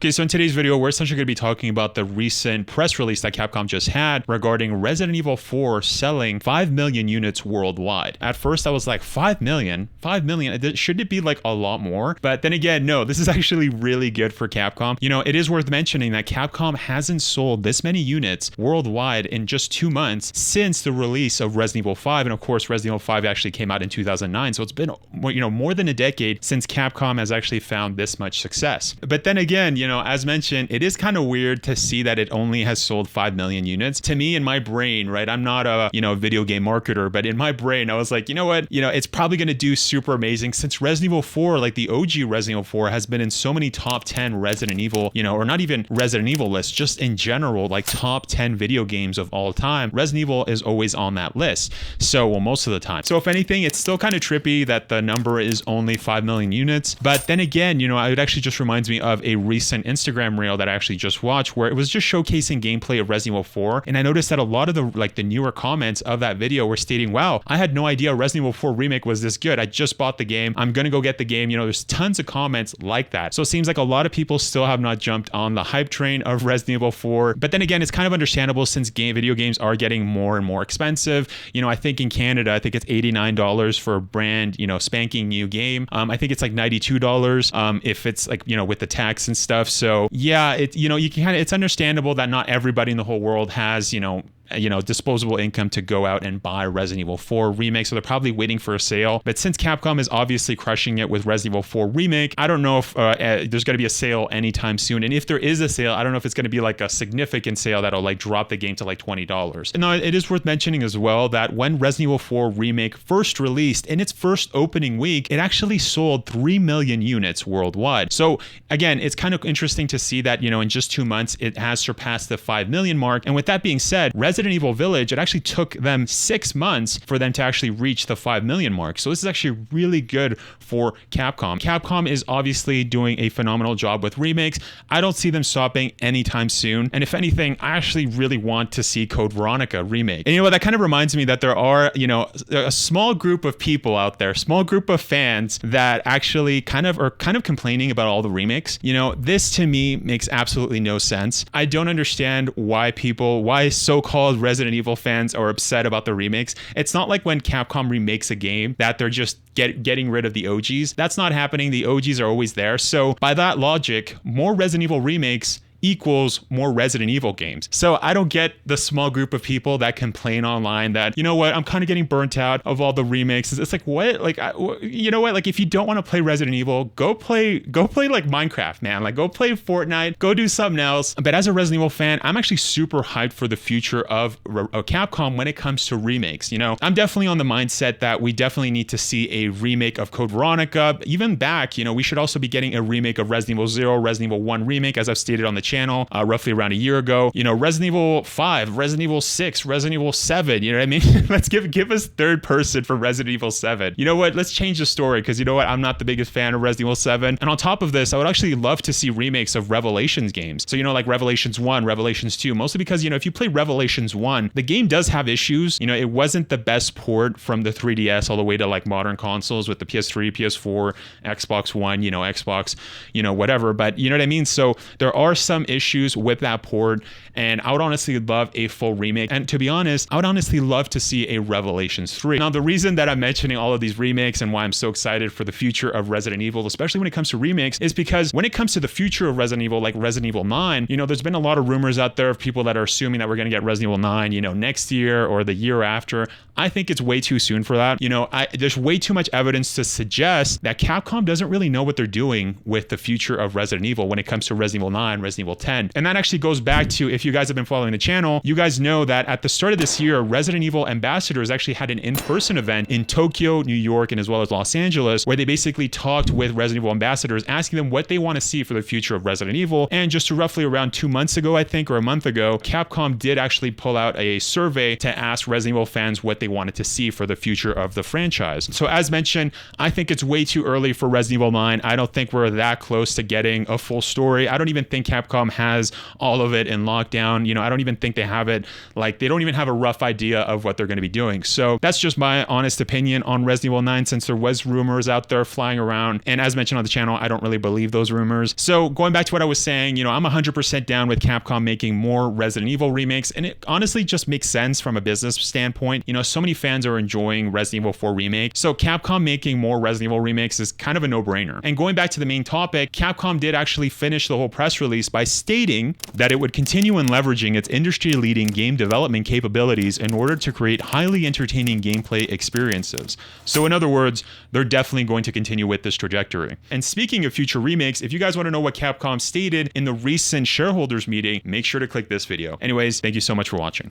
Okay, so in today's video, we're essentially going to be talking about the recent press release that Capcom just had regarding Resident Evil 4 selling 5 million units worldwide. At first, I was like, 5 million? 5 million? Shouldn't it be like a lot more? But then again, no, this is actually really good for Capcom. You know, it is worth mentioning that Capcom hasn't sold this many units worldwide in just 2 months since the release of Resident Evil 5. And of course, Resident Evil 5 actually came out in 2009. So it's been, you know, more than a decade since Capcom has actually found this much success. But then again, you know, as mentioned, it is kind of weird to see that it only has sold 5 million units. To me, in my brain, right, I'm not a, you know, video game marketer, but in my brain, I was like, you know what, you know, it's probably going to do super amazing since Resident Evil 4, like the OG Resident Evil 4, has been in so many top 10 Resident Evil, you know, or not even Resident Evil lists, just in general, like top 10 video games of all time. Resident Evil is always on that list. So, well, most of the time. So if anything, it's still kind of trippy that the number is only 5 million units. But then again, you know, it actually just reminds me of a recent Instagram reel that I actually just watched where it was just showcasing gameplay of Resident Evil 4, and I noticed that a lot of the newer comments of that video were stating, wow, I had no idea Resident Evil 4 Remake was this good. I just bought the game. I'm gonna go get the game. You know, there's tons of comments like that. So it seems like a lot of people still have not jumped on the hype train of Resident Evil 4. But then again, it's kind of understandable since video games are getting more and more expensive. You know, I think in Canada, I think it's $89 for a brand, you know, spanking new game. I think it's like $92 if it's like, you know, with the tax and stuff. So yeah, you know, you can it's understandable that not everybody in the whole world has, you know, disposable income to go out and buy Resident Evil 4 Remake, so they're probably waiting for a sale. But since Capcom is obviously crushing it with Resident Evil 4 Remake, I don't know if there's going to be a sale anytime soon. And if there is a sale, I don't know if it's going to be like a significant sale that'll like drop the game to like $20. And now it is worth mentioning as well that when Resident Evil 4 Remake first released, in its first opening week, it actually sold 3 million units worldwide. So again, it's kind of interesting to see that, you know, in just 2 months, it has surpassed the 5 million mark. And with that being said, Resident Evil Village, it actually took them 6 months for them to actually reach the 5 million mark. So this is actually really good for Capcom. Capcom is obviously doing a phenomenal job with remakes. I don't see them stopping anytime soon. And if anything, I actually really want to see Code Veronica remake. And you know what, that kind of reminds me that there are, you know, a small group of people out there, small group of fans that actually are complaining about all the remakes. You know, this to me makes absolutely no sense. I don't understand why so-called Resident Evil fans are upset about the remakes. It's not like when Capcom remakes a game that they're just getting rid of the OGs. That's not happening. The OGs are always there. So by that logic, more Resident Evil remakes equals more Resident Evil games. So I don't get the small group of people that complain online that, you know what, I'm kind of getting burnt out of all the remakes. It's like, what? Like, you know what? Like, if you don't want to play Resident Evil, go play like Minecraft, man. Like, go play Fortnite, go do something else. But as a Resident Evil fan, I'm actually super hyped for the future of Capcom when it comes to remakes. You know, I'm definitely on the mindset that we definitely need to see a remake of Code Veronica. Even back, you know, we should also be getting a remake of Resident Evil 0, Resident Evil 1 remake, as I've stated on the channel roughly around a year ago. You know, Resident Evil 5, Resident Evil 6, Resident Evil 7, you know what I mean? Let's give us third person for Resident Evil 7. You know what, let's change the story, because you know what, I'm not the biggest fan of Resident Evil 7. And on top of this, I would actually love to see remakes of Revelations games. So, you know, like Revelations 1, Revelations 2, mostly because, you know, if you play Revelations 1, the game does have issues. You know, it wasn't the best port from the 3DS all the way to like modern consoles with the PS3, PS4, Xbox One, you know, Xbox, you know, whatever. But you know what I mean? So there are some issues with that port, and I would honestly love a full remake. And to be honest, I would honestly love to see a Revelations 3. Now, the reason that I'm mentioning all of these remakes and why I'm so excited for the future of Resident Evil, especially when it comes to remakes, is because when it comes to the future of Resident Evil, like Resident Evil 9, you know, there's been a lot of rumors out there of people that are assuming that we're going to get Resident Evil 9, you know, next year or the year after. I think it's way too soon for that. You know, there's way too much evidence to suggest that Capcom doesn't really know what they're doing with the future of Resident Evil when it comes to Resident Evil 9, Resident Evil 10. And that actually goes back to, if you guys have been following the channel, you guys know that at the start of this year, Resident Evil Ambassadors actually had an in-person event in Tokyo, New York, and as well as Los Angeles, where they basically talked with Resident Evil Ambassadors, asking them what they want to see for the future of Resident Evil. And just roughly around 2 months ago, I think, or a month ago, Capcom did actually pull out a survey to ask Resident Evil fans what they wanted to see for the future of the franchise. So as mentioned, I think it's way too early for Resident Evil 9. I don't think we're that close to getting a full story. I don't even think Capcom Capcom has all of it in lockdown. You know, I don't even think they have it, like, they don't even have a rough idea of what they're going to be doing. So that's just my honest opinion on Resident Evil 9, since there was rumors out there flying around. And as mentioned on the channel, I don't really believe those rumors. So going back to what I was saying, you know, I'm 100% down with Capcom making more Resident Evil remakes. And it honestly just makes sense from a business standpoint. You know, so many fans are enjoying Resident Evil 4 Remake. So Capcom making more Resident Evil remakes is kind of a no-brainer. And going back to the main topic, Capcom did actually finish the whole press release by stating that it would continue in leveraging its industry-leading game development capabilities in order to create highly entertaining gameplay experiences. So in other words, they're definitely going to continue with this trajectory. And speaking of future remakes, if you guys want to know what Capcom stated in the recent shareholders meeting, make sure to click this video. Anyways, thank you so much for watching.